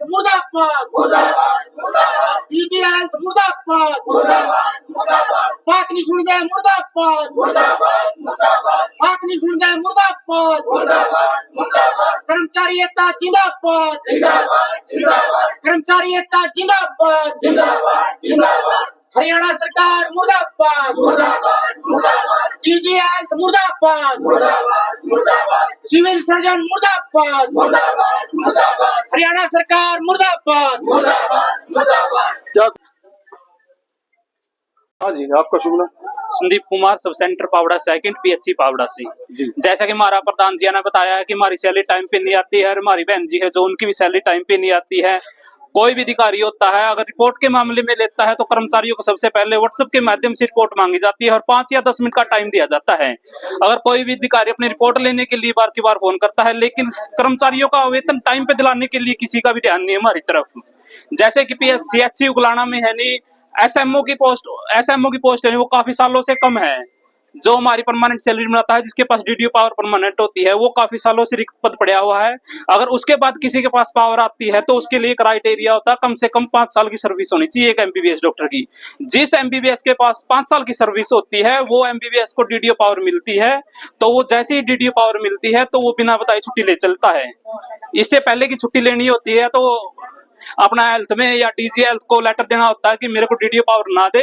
Health मुर्दाबाद, DG health मुर्दाबाद, बात नहीं सुनते मुर्दाबाद, बात नहीं सुनते मुर्दाबाद, कर्मचारी एकता जिंदाबाद, कर्मचारी एकता जिंदाबाद, हरियाणा सरकार मुर्दाबाद, डीजी हेल्थ मुर्दाबाद, सिविल सर्जन मुर्दाबाद, हरियाणा सरकार मुर्दाबाद। क्या? हाँ जी, आपका शुभ नाम? Sandeep Kumar, sub centre Pawda second, PHC Pawda से। जैसा कि हमारा प्रधान जी ने बताया है कि हमारी सैलरी टाइम पे नहीं आती है, और हमारी बहन जी है जो उनकी भी सैलरी टाइम पे नहीं आती है। कोई भी अधिकारी होता है अगर रिपोर्ट के मामले में लेता है तो कर्मचारियों को सबसे पहले व्हाट्सएप के माध्यम से रिपोर्ट मांगी जाती है और 5 या 10 मिनट का टाइम दिया जाता है। अगर कोई भी अधिकारी अपनी रिपोर्ट लेने के लिए बार की बार फोन करता है, लेकिन कर्मचारियों का वेतन टाइम पे दिलाने के लिए किसी का भी ध्यान नहीं है हमारी तरफ। जैसे कि सीएचसी उगलाना में है नहीं, एसएमओ की पोस्ट है वो काफी सालों से कम है। जो हमारी परमानेंट सैलरी बनाता है, जिसके पास डीडीओ पावर परमानेंट होती है, वो काफी सालों से रिक्त पद पड़ा हुआ है। अगर उसके बाद किसी के पास पावर आती है तो उसके लिए क्राइटेरिया होता है कम से कम 5 साल की सर्विस होनी चाहिए एक एमबीबीएस डॉक्टर की। जिस एमबीबीएस के पास 5 साल की सर्विस होती है वो एमबीबीएस को डीडीओ पावर मिलती है, तो वो जैसे ही डीडीओ पावर मिलती है तो वो बिना बताए छुट्टी ले चलता है। इससे पहले की छुट्टी लेनी होती है तो अपना हेल्थ में या डीजी हेल्थ को लेटर देना होता है कि मेरे को डीडीओ पावर ना दे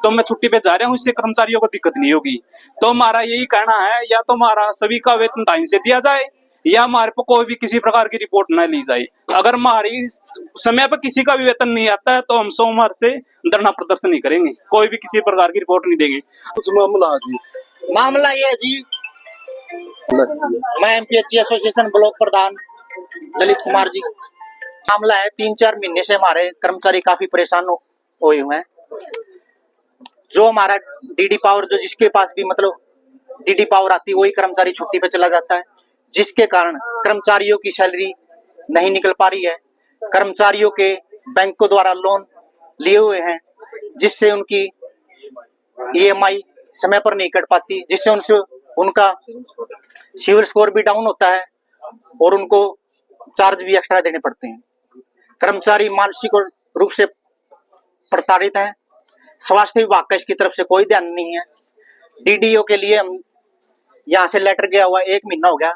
तो मैं छुट्टी पे जा रहा हूँ, इससे कर्मचारियों को दिक्कत नहीं होगी। तो हमारा यही कहना है, या तो हमारा सभी का वेतन टाइम से दिया जाए या हमारे को कोई भी किसी प्रकार की रिपोर्ट न ली जाए। अगर हमारी समय पर किसी का भी वेतन नहीं आता है तो हम सोमवार से धरना प्रदर्शन नहीं करेंगे, कोई भी किसी प्रकार की रिपोर्ट नहीं देंगे। कुछ मामला ये है जी, मैं एमपीएचसी एसोसिएशन ब्लॉक प्रधान ललित कुमार जी। मामला है 3-4 महीने से हमारे कर्मचारी काफी परेशान हुए हुए हैं। जो हमारा डीडी पावर, जो जिसके पास भी मतलब डीडी पावर आती है वही कर्मचारी छुट्टी पे चला जाता है, जिसके कारण कर्मचारियों की सैलरी नहीं निकल पा रही है। कर्मचारियों के बैंकों द्वारा लोन लिए हुए हैं, जिससे उनकी ईएमआई समय पर नहीं कट पाती, जिससे उनका सिविल स्कोर भी डाउन होता है और उनको चार्ज भी एक्स्ट्रा देने पड़ते हैं। कर्मचारी मानसिक रूप से प्रताड़ित है। स्वास्थ्य विभाग का इसकी तरफ से कोई ध्यान नहीं है। डीडीओ के लिए हम यहाँ से लेटर गया हुआ 1 महीना हो गया,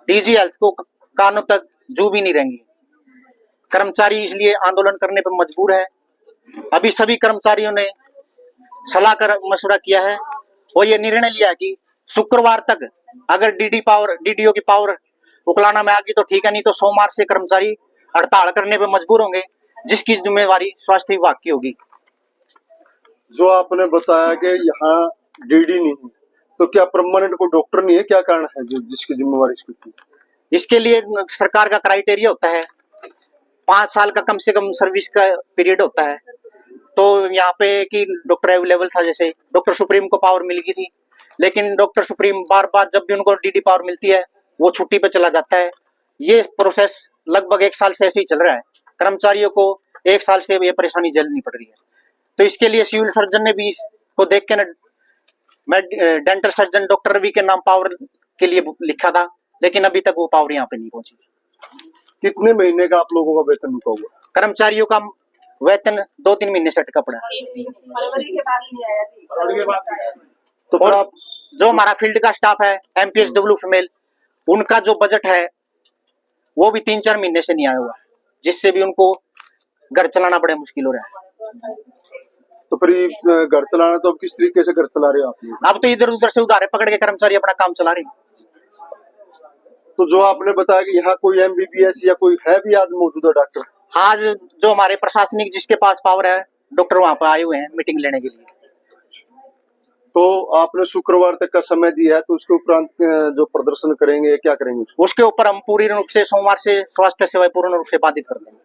डीजी हेल्थ को कानों तक जू भी नहीं रहेंगी। कर्मचारी इसलिए आंदोलन करने पर मजबूर है। अभी सभी कर्मचारियों ने सलाह कर मशवरा किया है और ये निर्णय लिया कि शुक्रवार तक अगर डीडीओ की पावर उकलाना में आ गई तो ठीक है, नहीं तो सोमवार से कर्मचारी हड़ताल करने पे मजबूर होंगे, जिसकी जिम्मेवारी स्वास्थ्य विभाग की होगी। जो आपने बताया कि यहाँ डीडी नहीं है, तो क्या परमानेंट को डॉक्टर नहीं है? क्या कारण है जो जिसकी जिम्मेवारी इसकी? इसके लिए सरकार का क्राइटेरिया होता है, 5 साल का कम से कम सर्विस का पीरियड होता है। तो यहाँ पे कि डॉक्टर अवेलेबल था, जैसे डॉक्टर सुप्रीम को पावर मिल गई थी, लेकिन डॉक्टर सुप्रीम बार बार जब भी उनको डीडी पावर मिलती है वो छुट्टी पे चला जाता है। ये प्रोसेस लगभग 1 साल से ऐसे ही चल रहा है। कर्मचारियों को 1 साल से ये परेशानी झेलनी पड़ रही है। तो इसके लिए सिविल सर्जन ने भी इसको देख के डेंटल सर्जन डॉक्टर रवि के नाम पावर के लिए लिखा था, लेकिन अभी तक वो पावर यहाँ पे नहीं पहुंची। कितने महीने का आप लोगों का वेतन रुका हुआ? कर्मचारियों का वेतन 2-3 महीने से अटका पड़ा है। तो फिर आप जो हमारा फील्ड का स्टाफ है एमपीएसडब्ल्यू फीमेल, उनका जो बजट है वो भी 3-4 महीने से नहीं आया हुआ है, जिससे भी उनको घर चलाना बड़ा मुश्किल हो रहा है। तो फिर घर चलाना, तो अब किस तरीके से घर चला रहे हो आप? अब तो इधर उधर से उधारे पकड़ के कर्मचारी अपना काम चला रहे हैं। तो जो आपने बताया कि यहाँ कोई एमबीबीएस या कोई है भी आज मौजूदा डॉक्टर? आज जो हमारे प्रशासनिक जिसके पास पावर है डॉक्टर वहां पर आए हुए हैं मीटिंग लेने के लिए। तो आपने शुक्रवार तक का समय दिया है, तो उसके उपरांत जो प्रदर्शन करेंगे क्या करेंगे? उसके ऊपर हम पूरी रूप से सोमवार से स्वास्थ्य सेवाएं पूर्ण रूप से बाधित कर देंगे।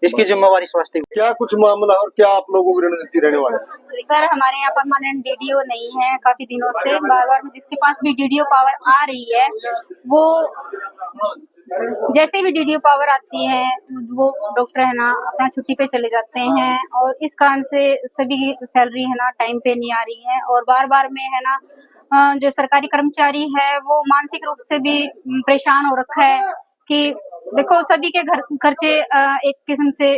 इसकी जिम्मेवारी स्वास्थ्य। क्या कुछ मामला और क्या आप लोगों की रणनीति रहने वाला है? सर, हमारे यहाँ परमानेंट डीडीओ नहीं है काफी दिनों से। बार बार जिसके पास भी डीडीओ पावर आ रही है वो जैसे भी डीडीओ पावर आती है वो डॉक्टर है ना अपना छुट्टी पे चले जाते हैं, और इस कारण से सभी की सैलरी है ना टाइम पे नहीं आ रही है। और बार बार में है ना जो सरकारी कर्मचारी है वो मानसिक रूप से भी परेशान हो रखा है कि देखो सभी के घर खर्चे एक किस्म से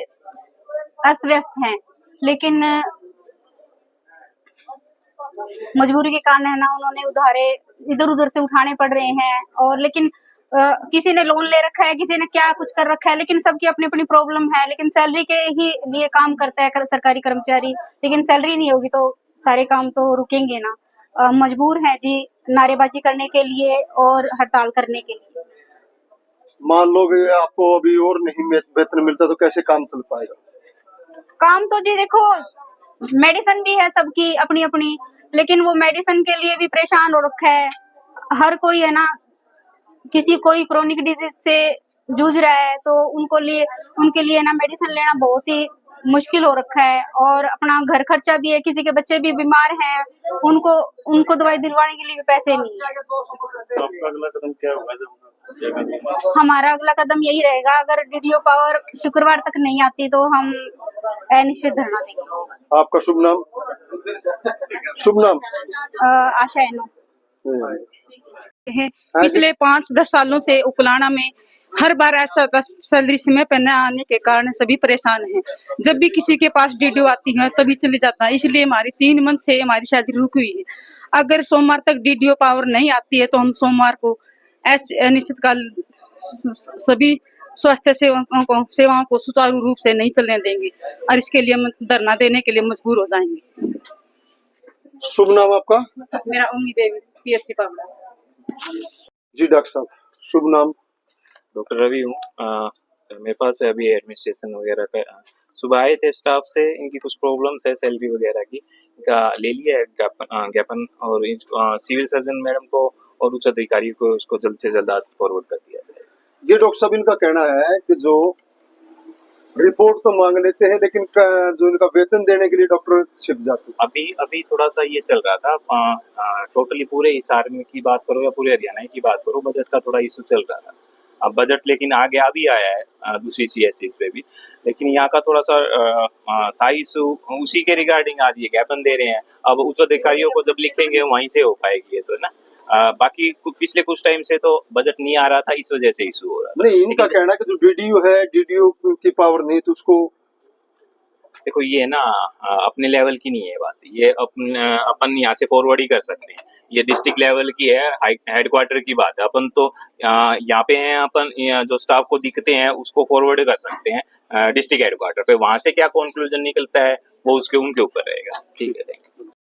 अस्त व्यस्त हैं, लेकिन मजबूरी के कारण है ना उन्होंने उधारे इधर उधर से उठाने पड़ रहे हैं। और लेकिन किसी ने लोन ले रखा है, किसी ने क्या कुछ कर रखा है, लेकिन सबकी अपनी अपनी प्रॉब्लम है। लेकिन सैलरी के ही लिए काम करता है सरकारी कर्मचारी, लेकिन सैलरी नहीं होगी तो सारे काम तो रुकेंगे ना। मजबूर है जी नारेबाजी करने के लिए और हड़ताल करने के लिए। मान लो कि आपको अभी और नहीं वेतन मिलता तो कैसे काम चल पाएगा? काम तो जी देखो मेडिसिन भी है सबकी अपनी अपनी, लेकिन वो मेडिसिन के लिए भी परेशान हो रखा है। हर कोई है ना, किसी कोई क्रोनिक डिजीज से जूझ रहा है तो उनके लिए ना मेडिसिन लेना बहुत ही मुश्किल हो रखा है। और अपना घर खर्चा भी है, किसी के बच्चे भी बीमार हैं, उनको दवाई दिलवाने के लिए भी पैसे नहीं है। तो आपका अगला कदम क्या होगा हमारा अगला कदम यही रहेगा, अगर डीडीओ पावर शुक्रवार तक नहीं आती तो हम अनिश्चित धरना देंगे। आपका शुभ नाम? शुभ नाम? आशा एनो। पिछले 5-10 सालों से उकलाना में हर बार ऐसा होता, सैलरी समय पर न आने के कारण सभी परेशान हैं। जब भी किसी के पास डीडीओ आती है तभी चले जाता है, इसलिए हमारी 3 मंथ से हमारी सैलरी रुकी हुई है। अगर सोमवार तक डीडीओ पावर नहीं आती है तो हम सोमवार को अनिश्चितकाल सभी स्वास्थ्य सेवाओं को सुचारू रूप से नहीं चलने देंगे और इसके लिए हम धरना देने के लिए मजबूर हो जाएंगे। शुभ नाम आपका? मेरा उम्मीद देवी, पीएचसी पावड़ा। जी डॉक्टर साहब, शुभ नाम? डॉक्टर रवि हूँ। मेरे पास अभी एडमिनिस्ट्रेशन वगैरह का सुबह आए थे स्टाफ से, इनकी कुछ प्रॉब्लम्स है सैलरी वगैरह की, इनका ले लिया है ज्ञापन और सिविल सर्जन मैडम को और उच्च अधिकारी को उसको जल्द से जल्द फॉरवर्ड कर दिया जाए। ये डॉक्टर साहब इनका कहना है कि जो रिपोर्ट तो मांग लेते हैं लेकिन जो इनका वेतन देने के लिए डॉक्टर छिप जाते हैं। अभी थोड़ा सा ये चल रहा था, टोटली पूरे हिसार में की बात करो या पूरे हरियाणा की बात करो, बजट का थोड़ा इशू चल रहा था। अब बजट लेकिन आगे अभी आया है दूसरी सीएससीज पे भी, लेकिन यहाँ का थोड़ा सा था इशू, उसी के रिगार्डिंग आज ये ज्ञापन दे रहे हैं। अब उच्च अधिकारियों को जब लिखेंगे वहीं से हो पाएगी ये तो ना। बाकी पिछले कुछ टाइम से तो बजट नहीं आ रहा था, इस वजह से इशू हो रहा था। नहीं, इनका कहना है कि जो डीडीओ है, डीडीओ की पावर नहीं तो उसको देखो ये ना अपने लेवल की नहीं है बात, ये अपन यहाँ से फॉरवर्ड ही कर सकते हैं। ये डिस्ट्रिक्ट लेवल की है, हेडक्वार्टर की बात है। अपन तो यहाँ पे हैं, अपन जो स्टाफ को दिखते हैं उसको फॉरवर्ड कर सकते हैं डिस्ट्रिक्ट हेडक्वार्टर पे। वहां से क्या कंक्लूजन निकलता है वो उसके उनके ऊपर रहेगा। ठीक है, थैंक यू।